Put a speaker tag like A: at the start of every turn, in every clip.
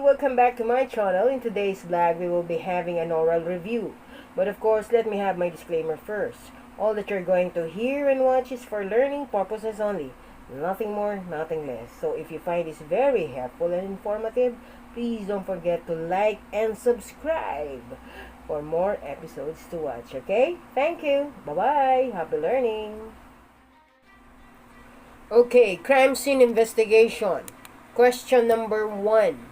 A: welcome back to my channel. In today's vlog, we will be having an oral review. But of course, let me have my disclaimer first. All that you're going to hear and watch is for learning purposes only. Nothing more, nothing less. So if you find this very helpful and informative, please don't forget to like and subscribe for more episodes to watch, okay? Thank you. Bye-bye. Happy learning. Okay, crime scene investigation. Question number 1.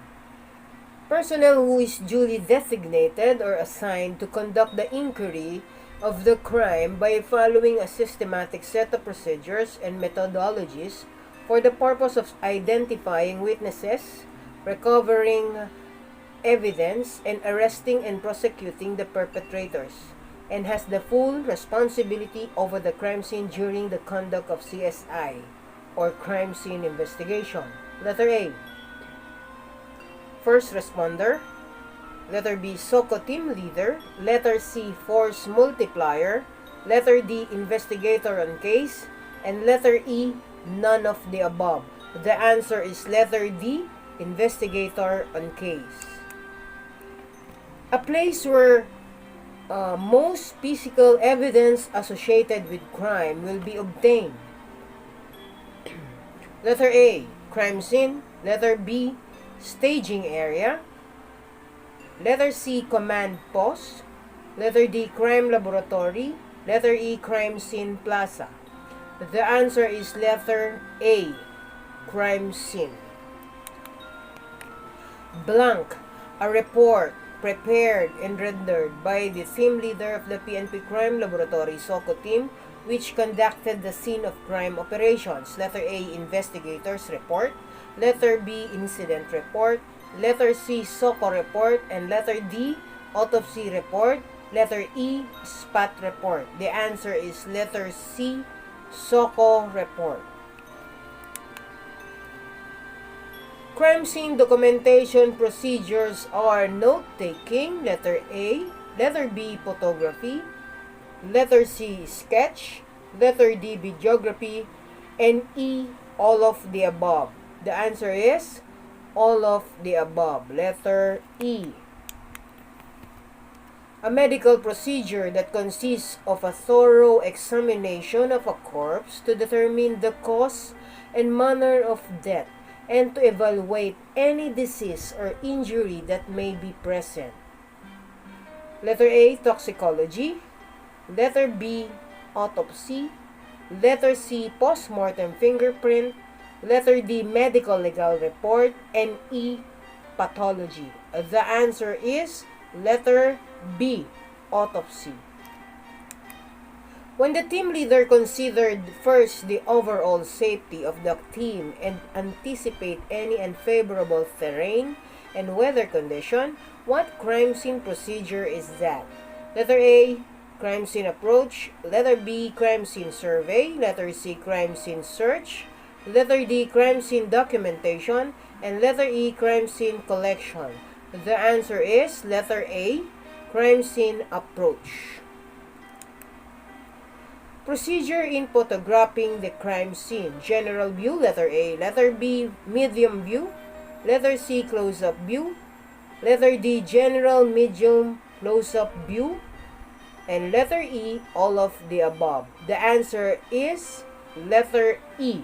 A: Personnel who is duly designated or assigned to conduct the inquiry of the crime by following a systematic set of procedures and methodologies for the purpose of identifying witnesses, recovering evidence, and arresting and prosecuting the perpetrators, and has the full responsibility over the crime scene during the conduct of CSI or crime scene investigation. Letter A, first responder. Letter B, SOCO team leader. Letter C, force multiplier. Letter D, investigator on case. And letter E, none of the above. The answer is letter D, investigator on case. A place where most physical evidence associated with crime will be obtained. Letter A, crime scene. Letter B, staging area. Letter C, command post. Letter D, crime laboratory. Letter E, crime scene plaza. The answer is letter A, crime scene. Blank, a report prepared and rendered by the team leader of the PNP Crime Laboratory SOCO team which conducted the scene of crime operations. Letter A, investigators report. Letter B, incident report. Letter C, SOCO report. And letter D, autopsy report. Letter E, spot report. The answer is letter C, SOCO report. Crime scene documentation procedures are note-taking. Letter A. Letter B, photography. Letter C, sketch. Letter D, videography. And E, all of the above. The answer is all of the above. Letter E. A medical procedure that consists of a thorough examination of a corpse to determine the cause and manner of death and to evaluate any disease or injury that may be present. Letter A, toxicology. Letter B, autopsy. Letter C, postmortem fingerprint. Letter D, medical legal report. And E, pathology. The answer is letter B, autopsy. When the team leader considered first the overall safety of the team and anticipate any unfavorable terrain and weather condition, what crime scene procedure is that? Letter A, crime scene approach. Letter B, crime scene survey. Letter C, crime scene search. Letter D, crime scene documentation. And letter E, crime scene collection. The answer is letter A, crime scene approach. Procedure in photographing the crime scene. General view, letter A. Letter B, medium view. Letter C, close-up view. Letter D, general, medium, close-up view. And letter E, all of the above. The answer is letter E,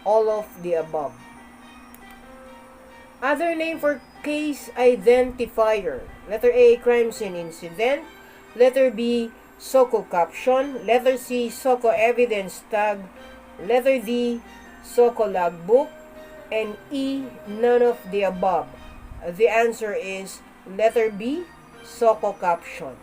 A: all of the above. Other name for case identifier. Letter A, crime scene incident. Letter B, SOCO caption. Letter C, SOCO evidence tag. Letter D, SOCO logbook. And E, none of the above. The answer is letter B, SOCO caption.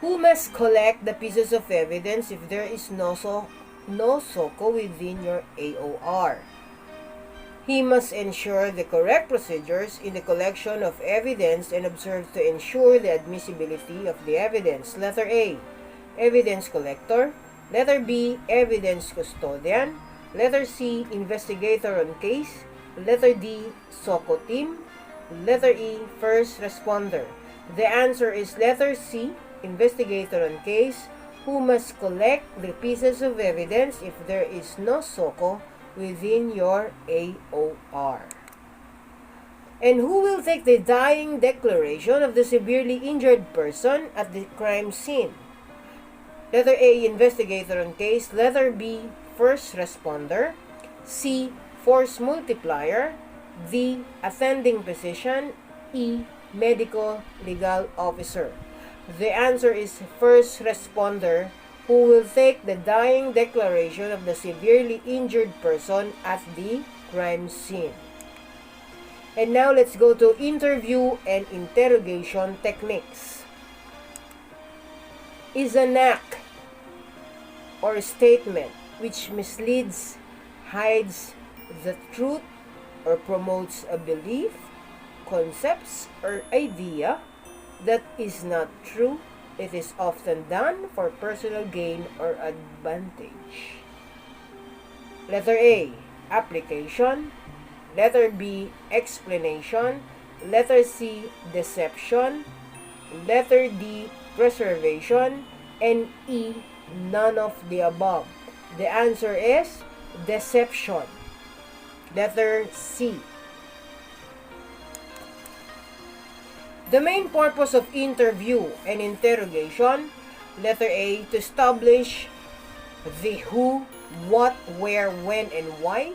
A: Who must collect the pieces of evidence if there is no SOCO within your AOR? He must ensure the correct procedures in the collection of evidence and observe to ensure the admissibility of the evidence. Letter A, evidence collector. Letter B, evidence custodian. Letter C, investigator on case. Letter D, SOCO team. Letter E, first responder. The answer is letter C, investigator on case, who must collect the pieces of evidence if there is no SOCO within your AOR. And who will take the dying declaration of the severely injured person at the crime scene? Letter A, investigator on case. Letter B, first responder. C, force multiplier. D, attending physician. E, medical legal officer. The answer is first responder, who will take the dying declaration of the severely injured person at the crime scene. And now let's go to interview and interrogation techniques. Is an act or statement which misleads, hides the truth, or promotes a belief, concepts, or idea that is not true. It is often done for personal gain or advantage. Letter A, application. Letter B, explanation. Letter C, deception. Letter D, preservation. And E, none of the above. The answer is deception. Letter C. The main purpose of interview and interrogation. Letter A, to establish the who, what, where, when, and why.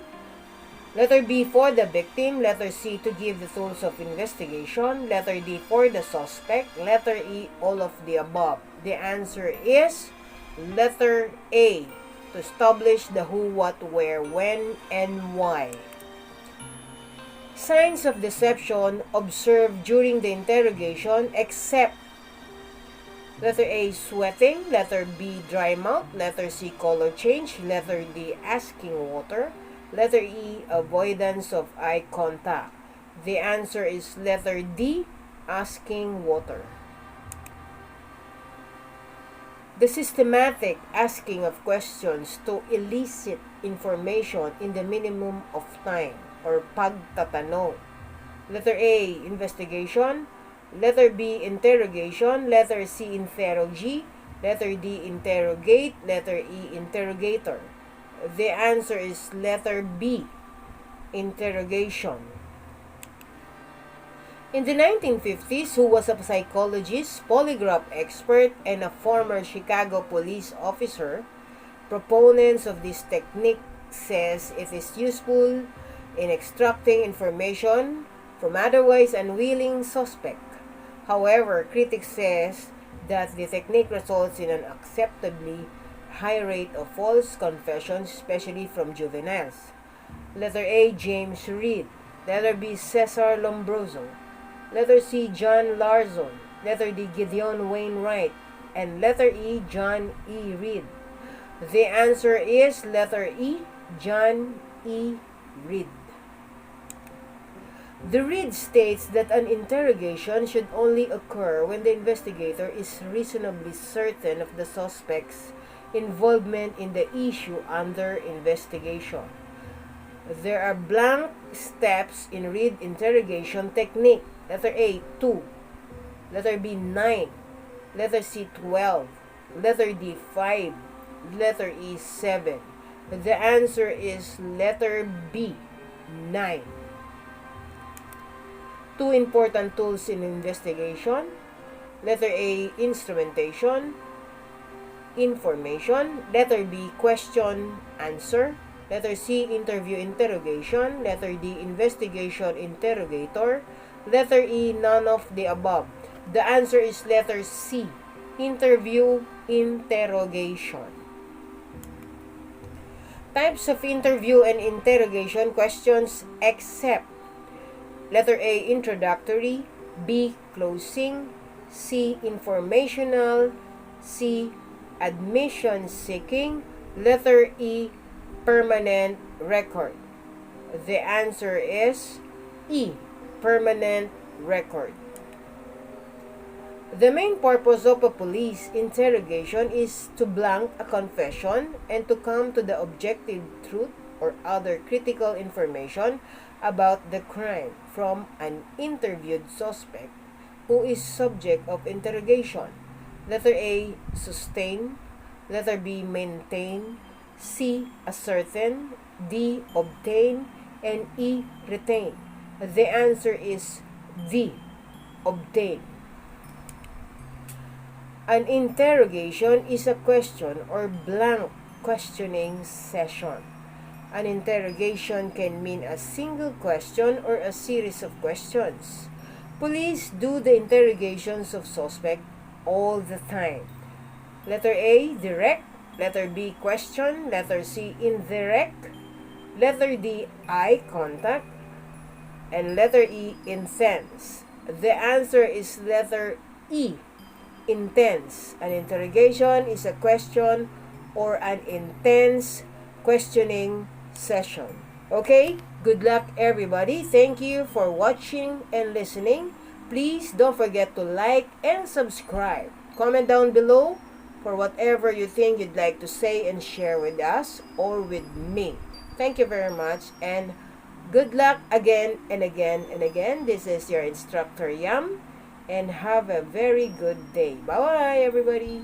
A: Letter B, for the victim. Letter C, to give the tools of investigation. Letter D, for the suspect. Letter E, all of the above. The answer is letter A, to establish the who, what, where, when, and why. Signs of deception observed during the interrogation except letter A, sweating. Letter B, dry mouth. Letter C, color change. Letter D, asking water. Letter E, avoidance of eye contact. The answer is letter D, asking water. The systematic asking of questions to elicit information in the minimum of time, or pagtatanong. Letter A, investigation. Letter B, interrogation. Letter C, interrogy. Letter D, interrogate. Letter E, interrogator. The answer is letter B, interrogation. In the 1950s, who was a psychologist, polygraph expert, and a former Chicago police officer, proponents of this technique says it is useful in extracting information from otherwise unwilling suspect. However, critics says that the technique results in an acceptably high rate of false confessions, especially from juveniles. Letter A, James Reed. Letter B, Cesar Lombroso. Letter C, John Larson. Letter D, Gideon Wainwright. And letter E, John E. Reed. The answer is letter E, John E. Reed. The Reed states that an interrogation should only occur when the investigator is reasonably certain of the suspect's involvement in the issue under investigation. There are blank steps in Reed interrogation technique. Letter A, 2. Letter B, 9. Letter C, 12. Letter D, 5. Letter E, 7. The answer is letter B, 9. Two important tools in investigation. Letter A, instrumentation, information. Letter B, question, answer. Letter C, interview, interrogation. Letter D, investigation, interrogator. Letter E, none of the above. The answer is letter C, interview, interrogation. Types of interview and interrogation questions except letter A, introductory. B, closing. C, informational. C, admission seeking. Letter E, permanent record. The answer is E, permanent record. The main purpose of a police interrogation is to blank a confession and to come to the objective truth or other critical information about the crime from an interviewed suspect who is subject of interrogation. Letter A, sustain. Letter B, maintain. C, ascertain. D, obtain. And E, retain. The answer is D. Obtain. An interrogation is a question or blank questioning session. An interrogation can mean a single question or a series of questions. Police do the interrogations of suspect all the time. Letter A, direct. Letter B, question. Letter C, indirect. Letter D, eye contact. And letter E, intense. The answer is letter E, intense. An interrogation is a question or an intense questioning session. Okay? Good luck, everybody. Thank you for watching and listening. Please don't forget to like and subscribe. Comment down below for whatever you think you'd like to say and share with us or with me. Thank you very much, and good luck again and again and again. This is your instructor, Yam, and have a very good day. Bye-bye, everybody.